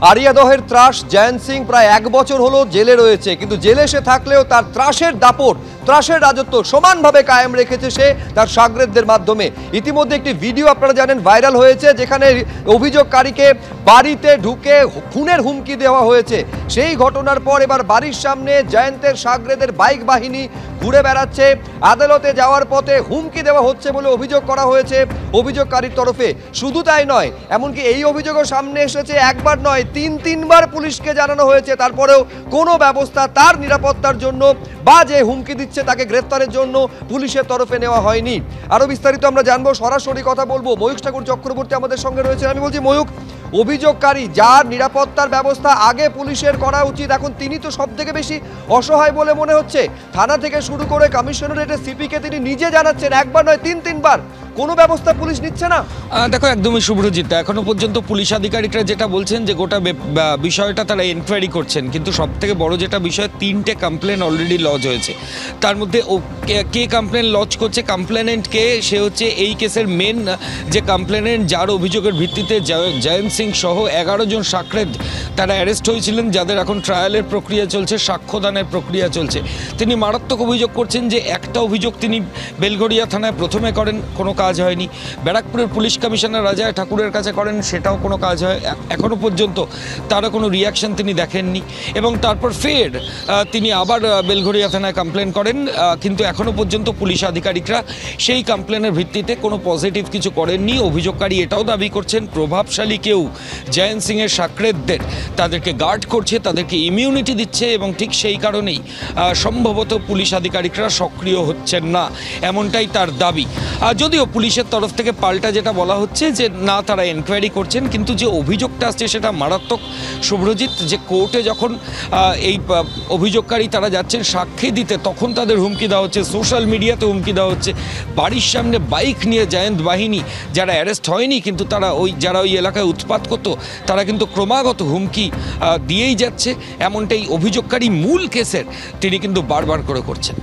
আরিয়াদহের ত্রাস জয়ন্ত সিং প্রায় 1 বছর হলো জেলে রয়েছে, কিন্তু জেলে সে থাকলেও তার ত্রাসের দাপট, ত্রাসের রাজত্ব সমানভাবে কায়েম রেখেছে সে তার শাগরেদদের মাধ্যমে। ইতিমধ্যে একটি ভিডিও আপনারা জানেন ভাইরাল হয়েছে, যেখানে অভিযোগকারীকে বাড়িতে ঢুকে খুনের হুমকি দেওয়া হয়েছে। সেই ঘটনার পর এবার বাড়ির সামনে জয়ন্তের শাগরেদের বাইক বাহিনী ঘুরে বেড়াচ্ছে। আদালতে যাওয়ার পথে হুমকি দেওয়া হচ্ছে বলে অভিযোগ করা হয়েছে অভিযোগকারীর তরফে। শুধু তাই নয়, এমনকি এই অভিযোগও সামনে এসেছে একবার নয়, 3-3বার পুলিশকে জানানো হয়েছে, তারপরেও কোনো ব্যবস্থা তার নিরাপত্তার জন্য বা যে হুমকি দিচ্ছে তাকে গ্রেফতারের জন্য পুলিশের তরফে নেওয়া হয়নি। আরো বিস্তারিত আমরা জানবো, সরাসরি কথা বলবো। ময়ূক ঠাকুর চক্রবর্তী আমাদের সঙ্গে রয়েছে। আমি বলছি ময়ূক, অভিযোগকারী যার নিরাপত্তার ব্যবস্থা আগে পুলিশের করা উচিত, এখন তিনি তো সব থেকে বেশি অসহায় বলে মনে হচ্ছে। থানা থেকে শুরু করে কমিশনারেটের সিপিকে তিনি নিজে জানাচ্ছেন, একবার নয় 3-3বার, কোনো ব্যবস্থা পুলিশ নিচ্ছে না। দেখো, একদমই শুভ্রজিৎ, এখনো পর্যন্ত পুলিশ আধিকারিকরা যেটা বলছেন যে গোটা বিষয়টা তারা এনকোয়ারি করছেন, কিন্তু সব থেকে বড় যেটা বিষয়, 3টে কমপ্লেন অলরেডি লজ হয়েছে। তার মধ্যে কে কমপ্লেন লজ করছে, কমপ্লেনেন্ট কে, সে হচ্ছে এই কেসের মেন যে কমপ্লেনেন্ট, যার অভিযোগের ভিত্তিতে জয়ন্ত সিং সহ 11 জন শাকরেদ তারা অ্যারেস্ট হয়েছিলেন, যাদের এখন ট্রায়ালের প্রক্রিয়া চলছে, সাক্ষ্যদানের প্রক্রিয়া চলছে। তিনি মারাত্মক অভিযোগ করছেন যে একটা অভিযোগ তিনি বেলঘরিয়া থানায় প্রথমে করেন, কোনো কাজ হয়নি। ব্যারাকপুরের পুলিশ কমিশনার রাজায় ঠাকুরের কাছে করেন, সেটাও কোনো কাজ হয় এখনও পর্যন্ত তারও কোনো রিয়াকশন তিনি দেখেননি। এবং তারপর ফের তিনি আবার বেলঘরিয়া থানায় কমপ্লেন করেন, কিন্তু এখনও পর্যন্ত পুলিশ আধিকারিকরা সেই কমপ্লেনের ভিত্তিতে কোনো পজিটিভ কিছু করেননি। অভিযোগকারী এটাও দাবি করছেন প্রভাবশালী কেউ জয়ন্ত সিংয়ের শাকরেদদের তাদেরকে গার্ড করছে, তাদেরকে ইমিউনিটি দিচ্ছে, এবং ঠিক সেই কারণেই সম্ভবত পুলিশ আধিকারিকরা সক্রিয় হচ্ছেন না, এমনটাই তার দাবি। যদিও পুলিশের তরফ থেকে পাল্টা যেটা বলা হচ্ছে যে না, তারা এনকোয়ারি করছেন, কিন্তু যে অভিযোগটা আসছে সেটা মারাত্মক শুভ্রজিৎ। যে কোর্টে যখন এই অভিযোগকারী তারা যাচ্ছেন সাক্ষী দিতে, তখন তাদের হুমকি দেওয়া হচ্ছে, সোশ্যাল মিডিয়াতে হুমকি দেওয়া হচ্ছে, বাড়ির সামনে বাইক নিয়ে জয়ন্ত বাহিনী, যারা অ্যারেস্ট হয়নি কিন্তু তারা যারা ওই এলাকায় উৎপাত করতো, তারা কিন্তু ক্রমাগত হুমকি দিয়েই যাচ্ছে। এমনটাই অভিযোগকারী মূল কেসের তিনি কিন্তু বারবার করে করছেন।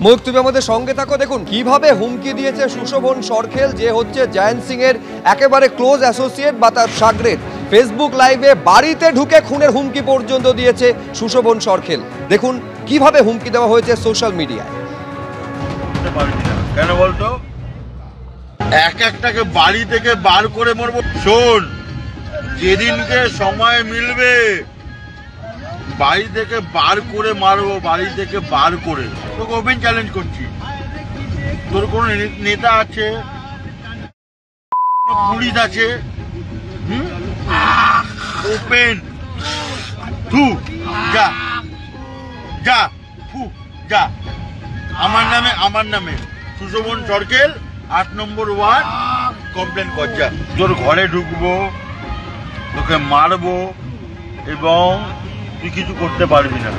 ময়ূক, তুমি আমাদের সঙ্গে থাকো। দেখুন কিভাবে হুমকি দিয়েছে সুশোভন সরখেল, যে হচ্ছে জয়ন্ত সিং এর একেবারে ক্লোজ অ্যাসোসিয়েট বা তার শাগরেদ। ফেসবুক লাইভে বাড়িতে ঢুকে খুনের হুমকি পর্যন্ত দিয়েছে সুশোভন সরখেল। দেখুন কিভাবে হুমকি দেওয়া হয়েছে সোশ্যাল মিডিয়ায়। কেন বলতো, একটাকে বাড়ি থেকে বার করে মরবো। শোন, যেদিনকে সময় মিলবে বাড়ি থেকে বার করে মারবো, বাড়ি থেকে বার করে। তোকে ওপেন চ্যালেঞ্জ করছি, তোর কোন নেতা আছে, পুলিশ আছে, ওপেন তু যা যা যা, আমার নামে সুশোভন সরখেল 8 নম্বর ওয়ার্ড কমপ্লেন কর। যা, তোর ঘরে ঢুকবো, তোকে মারবো, এবং তুই কিছু করতে পারবি না।